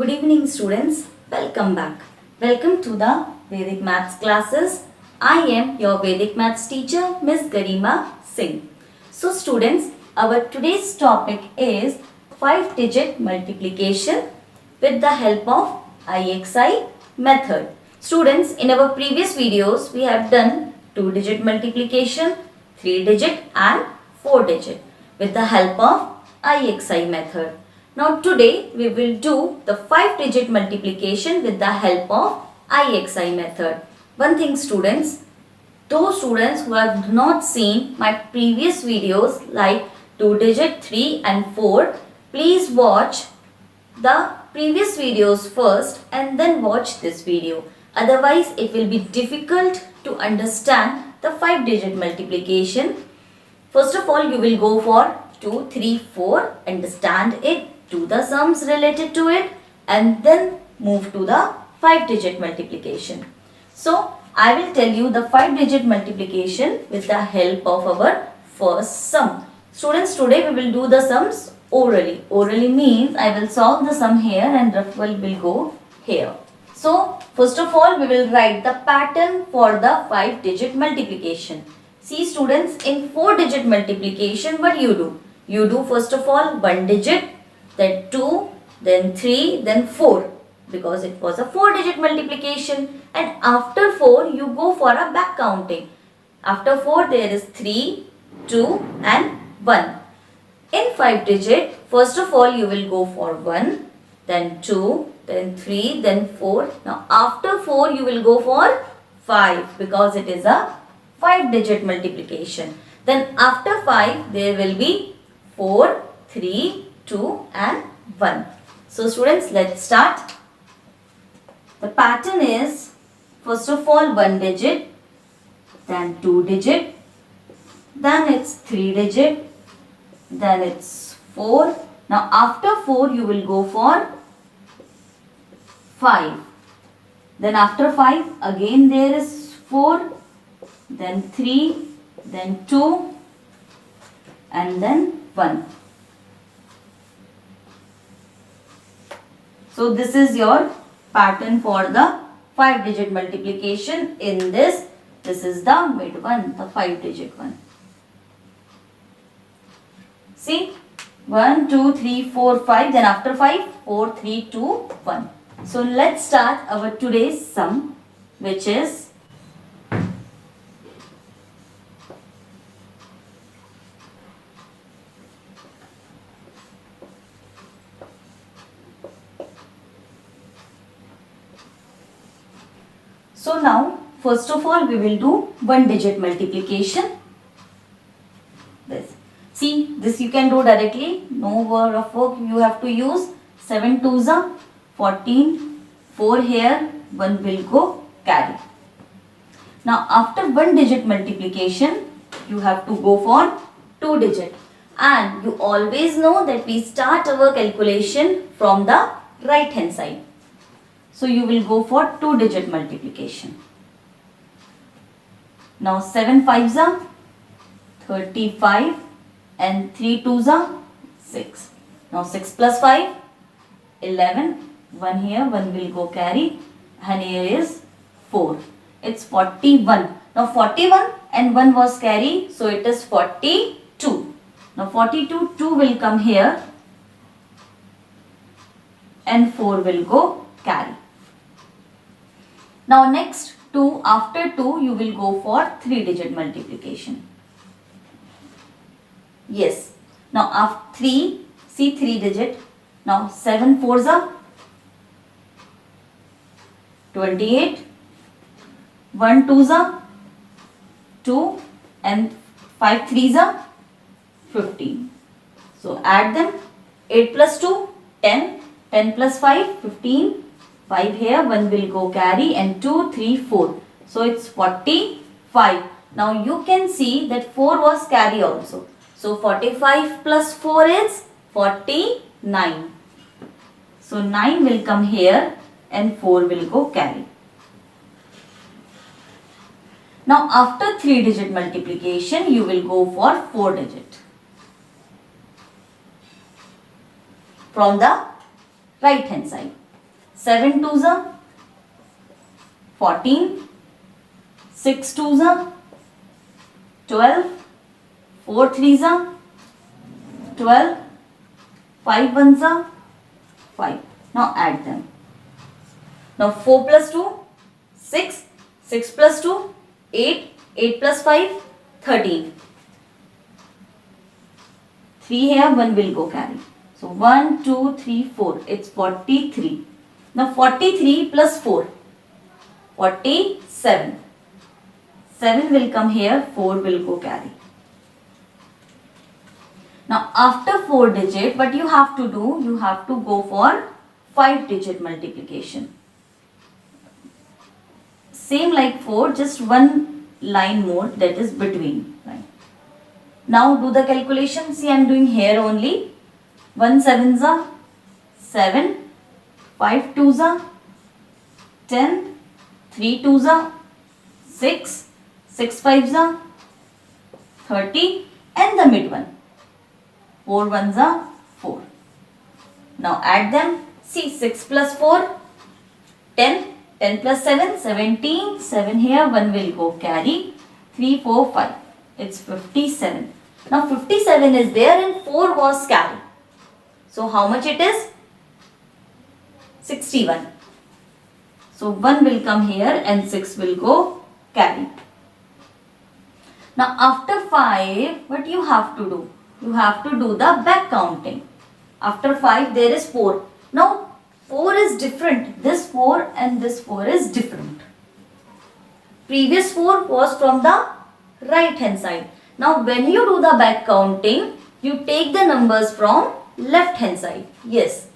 Good evening students, welcome back. Welcome to the Vedic Maths classes. I am your Vedic Maths teacher Miss Garima Singh. So students, our today's topic is 5-digit multiplication with the help of IXI method. Students, in our previous videos we have done 2-digit multiplication, 3-digit and 4-digit with the help of IXI method. Now today we will do the 5-digit multiplication with the help of IXI method. One thing students, those students who have not seen my previous videos like 2-digit, 3 and 4, please watch the previous videos first and then watch this video. Otherwise it will be difficult to understand the 5-digit multiplication. First of all, you will go for 2, 3, 4, understand it, do the sums related to it and then move to the 5-digit multiplication. So, I will tell you the 5-digit multiplication with the help of our first sum. Students, today we will do the sums orally. Orally means I will solve the sum here and Rafal will go here. So, first of all we will write the pattern for the 5-digit multiplication. See students, in 4-digit multiplication what you do? You do first of all 1 digit, then 2, then 3, then 4 because it was a 4-digit multiplication, and after 4 you go for a back counting. After 4 there is 3, 2 and 1. In 5-digit, first of all you will go for 1, then 2, then 3, then 4. Now after 4 you will go for 5 because it is a 5-digit multiplication. Then after 5 there will be 4, 3, 2 and 1. So students, let's start. The pattern is first of all 1 digit, then 2 digit, then it's 3 digit, then it's 4. Now after 4 you will go for 5. Then after 5 again there is 4, then 3, then 2 and then 1. So this is your pattern for the 5-digit multiplication. In this is the mid one, the 5-digit one. See, 1, 2, 3, 4, 5, then after 5, 4, 3, 2, 1. So let's start our today's sum, which is So now, first of all, we will do 1-digit multiplication. This. See, this you can do directly. No word of work you have to use. 7 2s are 14. 4 here. 1 will go carry. Now, after 1-digit multiplication, you have to go for 2-digit. And you always know that we start our calculation from the right hand side. So you will go for 2-digit multiplication. Now 7 5s are 35 and 3 2s are 6. Now 6 plus 5, 11. 1 here, 1 will go carry and here is 4. It's 41. Now 41 and 1 was carry, so it is 42. Now 42, 2 will come here and 4 will go carry. Now next 2, after 2 you will go for 3-digit multiplication. Yes. Now after 3, see 3 digit. Now 7 4s are 28. 1 2s are 2 and 5 3s are 15. So add them. 8 plus 2, 10. 10 plus 5, 15. 5 here, 1 will go carry and 2, 3, 4. So it's 45. Now you can see that 4 was carry also. So 45 plus 4 is 49. So 9 will come here and 4 will go carry. Now after 3-digit multiplication, you will go for 4-digit. From the right hand side. 7 twos are 14, 6 twos are 12, 4 threes are 12, 5 ones are 5. Now add them. Now 4 plus 2, 6, 6 plus 2, 8, 8 plus 5, 13. 3 here, 1 will go carry. So 1, 2, 3, 4. It's 43. Now 43 plus 4, 47. 7 will come here, 4 will go carry. Now after 4 digit, what you have to do? You have to go for 5 digit multiplication. Same like 4, just one line more, that is between. Right? Now do the calculation. See, I am doing here only. 1 sevens are 7, 5 twos are 10, 3 twos are 6, 6 fives are 30, and the mid one 4 ones are 4. Now add them. See, 6 plus 4, 10, 10 plus 7, 17, 7 here, 1 will go carry, 3, 4, 5. It's 57. Now 57 is there and 4 was carry. So how much it is? 61. So 1 will come here and 6 will go carry. Now after 5, what you have to do? You have to do the back counting. After 5 there is 4. Now 4 is different. This 4 and this 4 is different. Previous 4 was from the right hand side. Now when you do the back counting, you take the numbers from left hand side. Yes.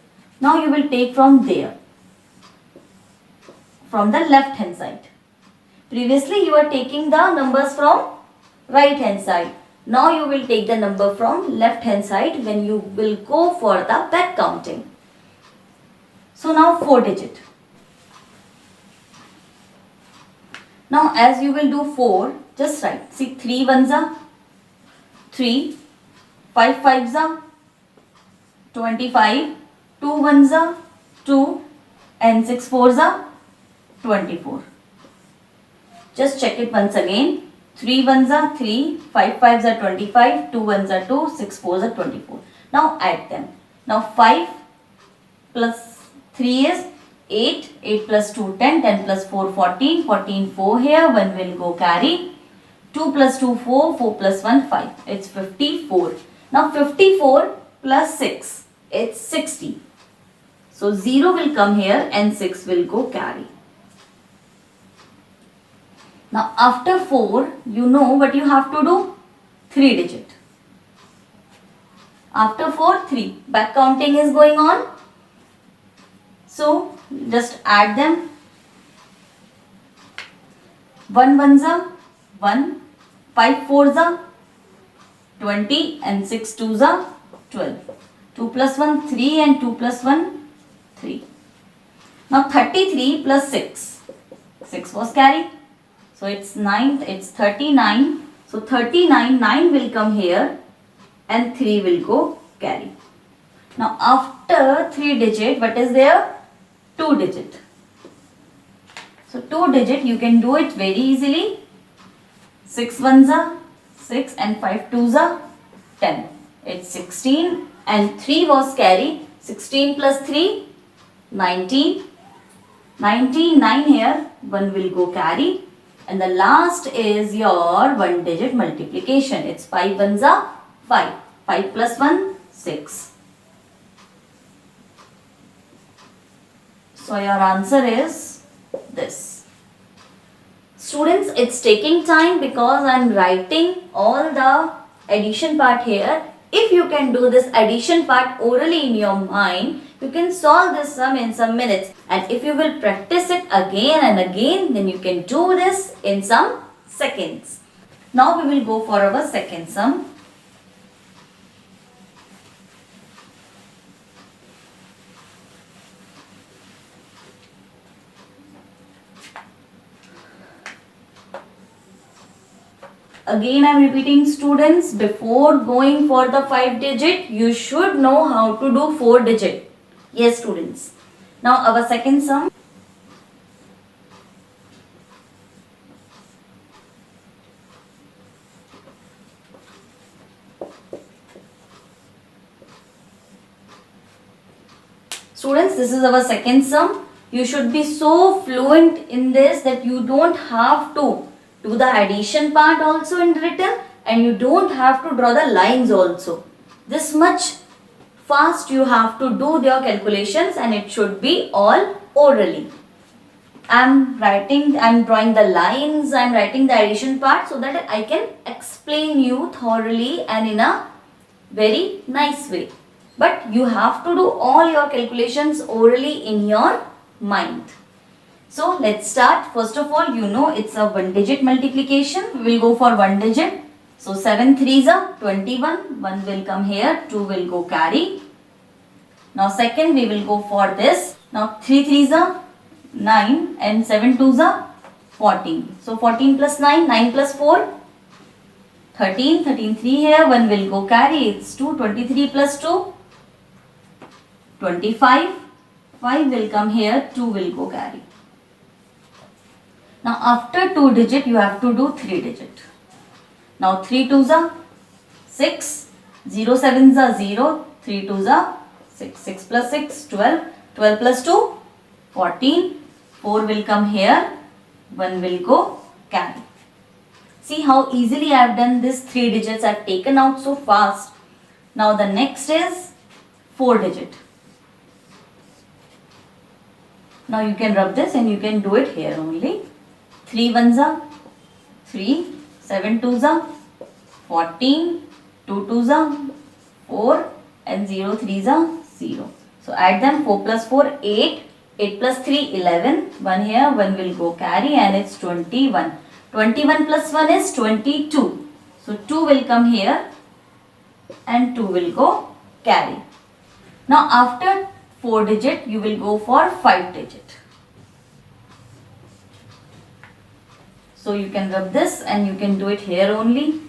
Now you will take from there. From the left hand side. Previously you are taking the numbers from right hand side. Now you will take the number from left hand side when you will go for the back counting. So now 4 digit. Now as you will do 4, just write. See, 3 ones are 3, 5 fives are 25, 2 ones are 2, and 6 fours are 24. Just check it once again. 3 ones are 3, 5 fives are 25, 2 ones are 2, 6 fours are 24. Now add them. Now 5 plus 3 is 8, 8 plus 2, 10, 10 plus 4, 14, 14, 4 here, 1 will go carry. 2 plus 2, 4, 4 plus 1, 5. It's 54. Now 54 plus 6, it's 60. So 0 will come here and 6 will go carry. Now after 4, you know what you have to do? 3 digit. After 4, 3. Back counting is going on. So just add them. 1 ones are 1, 5 fours are 20, and 6 twos are 12. 2 plus 1, 3, and 2 plus 1, 3. Now 33 plus 6. 6 was carried. So it's 9, it's 39. So 39, 9 will come here and 3 will go carry. Now after 3 digit, what is there? 2 digit. So 2 digit, you can do it very easily. 6 ones are 6 and 5 twos are 10. It's 16 and 3 was carry. 16 plus 3, 19. 19, 9 here, 1 will go carry. And the last is your 1 digit multiplication. It's 5 ones are 5. 5 plus 1, 6. So your answer is this. Students, it's taking time because I am writing all the addition part here. If you can do this addition part orally in your mind, you can solve this sum in some minutes. And if you will practice it again and again, then you can do this in some seconds. Now we will go for our second sum. Again I am repeating, students, before going for the 5 digit, you should know how to do 4 digit. Yes students. Now our second sum. Students, this is our second sum. You should be so fluent in this that you don't have to do the addition part also in written, and you don't have to draw the lines also. This much fast you have to do your calculations, and it should be all orally. I'm drawing the lines, I'm writing the addition part so that I can explain you thoroughly and in a very nice way. But you have to do all your calculations orally in your mind. So let's start. First of all, you know it's a one digit multiplication. We will go for one digit. So 7 3s are 21. 1 will come here, 2 will go carry. Now second we will go for this. Now 3 3s are 9 and 7 2s are 14. So 14 plus 9, 9 plus 4, 13, 13 3 here, 1 will go carry, it's 2, 23 plus 2, 25, 5 will come here, 2 will go carry. Now after 2 digit you have to do 3 digit. Now 3 2s are 6, 0 7s are 0, 3 2s are 6, 6 plus 6, 12, 12 plus 2, 14, 4 will come here, 1 will go carry. See how easily I have done this 3 digits, I have taken out so fast. Now the next is 4 digit. Now you can rub this and you can do it here only. 3 1s are 3, 7 2s are 14, 2 2s are 4 and 0 3s are 0. So add them, 4 plus 4 8, 8 plus 3 11, 1 here, 1 will go carry and it's 21. 21 plus 1 is 22. So 2 will come here and 2 will go carry. Now after 4 digit you will go for 5 digit. So you can rub this and you can do it here only.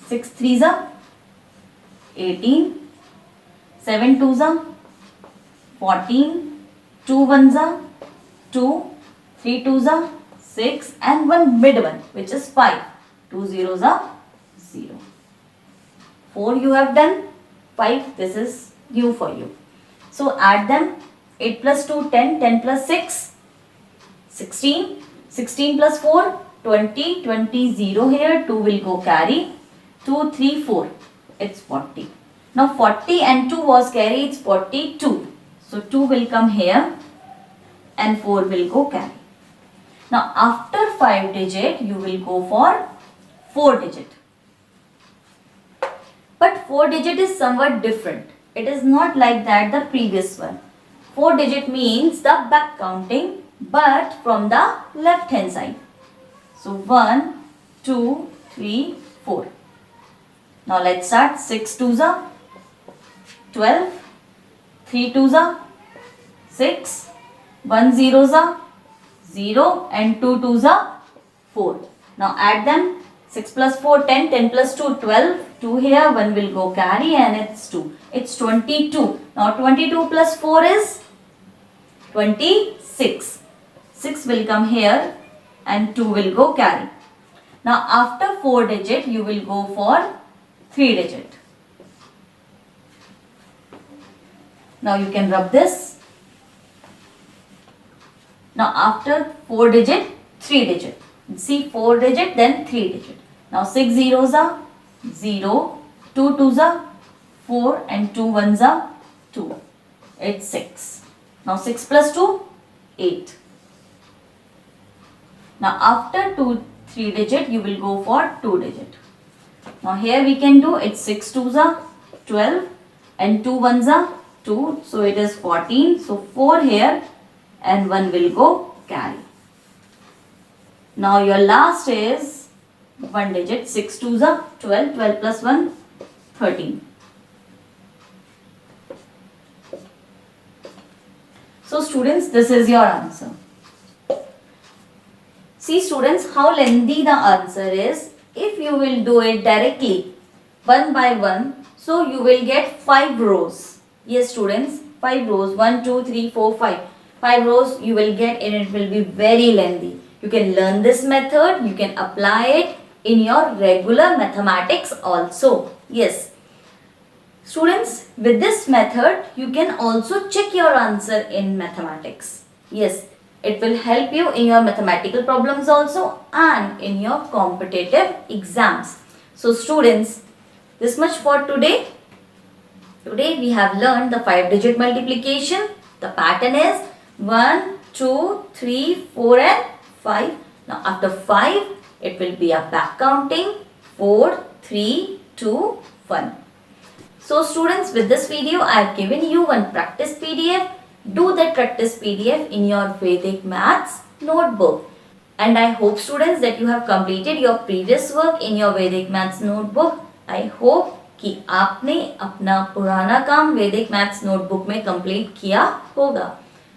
6 3s are 18, 7 2s are 14, 2 1s are 2, 3 2s are 6 and 1 mid one which is 5. 2 zeros are 0. 4 you have done, 5 this is new for you. So add them, 8 plus 2 10, 10 plus 6 16, 16 plus 4 20, 20 0 here, 2 will go carry, 2 3 4 it's 40. Now 40 and 2 was carry, it's 42. So 2 will come here and 4 will go carry. Now after 5 digit you will go for 4 digit. But 4 digit is somewhat different. It is not like that the previous one. 4 digit means the back counting but from the left hand side. So 1, 2, 3, 4. Now let's start. 6 2s are 12, 3 2s are 6, 1 zeros are 0 and 2 2s are 4. Now add them. 6 plus 4 10, 10 plus 2 12, 2 here, 1 will go carry and it's 2. It's 22. Now 22 plus 4 is 26. 6 will come here and 2 will go carry. Now after 4 digit you will go for 3 digit. Now you can rub this. Now after 4 digit, 3 digit. See 4 digit then 3 digit. Now 6 zeros are 0, 2 2s are 4 and 2 1s are 2. It's 6. Now 6 plus 2, 8. Now after 3 digit you will go for 2 digit. Now here we can do it. 6 2s are 12 and 2 1s are 2. So it is 14. So 4 here and 1 will go carry. Now your last is 1 digit. 6 2s are 12. 12 plus 1, 13. So students, this is your answer. See students how lengthy the answer is. If you will do it directly one by one, so you will get 5 rows. Yes students, 5 rows, 1, 2, 3, 4, 5. 5 rows you will get and it will be very lengthy. You can learn this method, you can apply it in your regular mathematics also. Yes. Students, with this method, you can also check your answer in mathematics. Yes, it will help you in your mathematical problems also and in your competitive exams. So students, this much for today. Today we have learned the 5-digit multiplication. The pattern is 1, 2, 3, 4 and 5. Now after 5, it will be a back counting 4, 3, 2, 1. So students, with this video I have given you one practice PDF. Do that practice PDF in your Vedic Maths notebook. And I hope students that you have completed your previous work in your Vedic Maths notebook. I hope कि आपने अपना पुराना काम Vedic Maths notebook में complete किया होगा.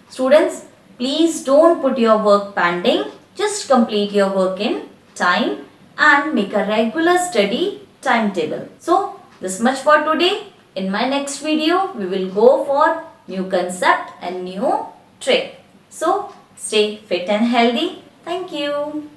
Students, please don't put your work pending. Just complete your work in time and make a regular study timetable. So, this much for today. In my next video, we will go for new concept and new trick. So, stay fit and healthy. Thank you.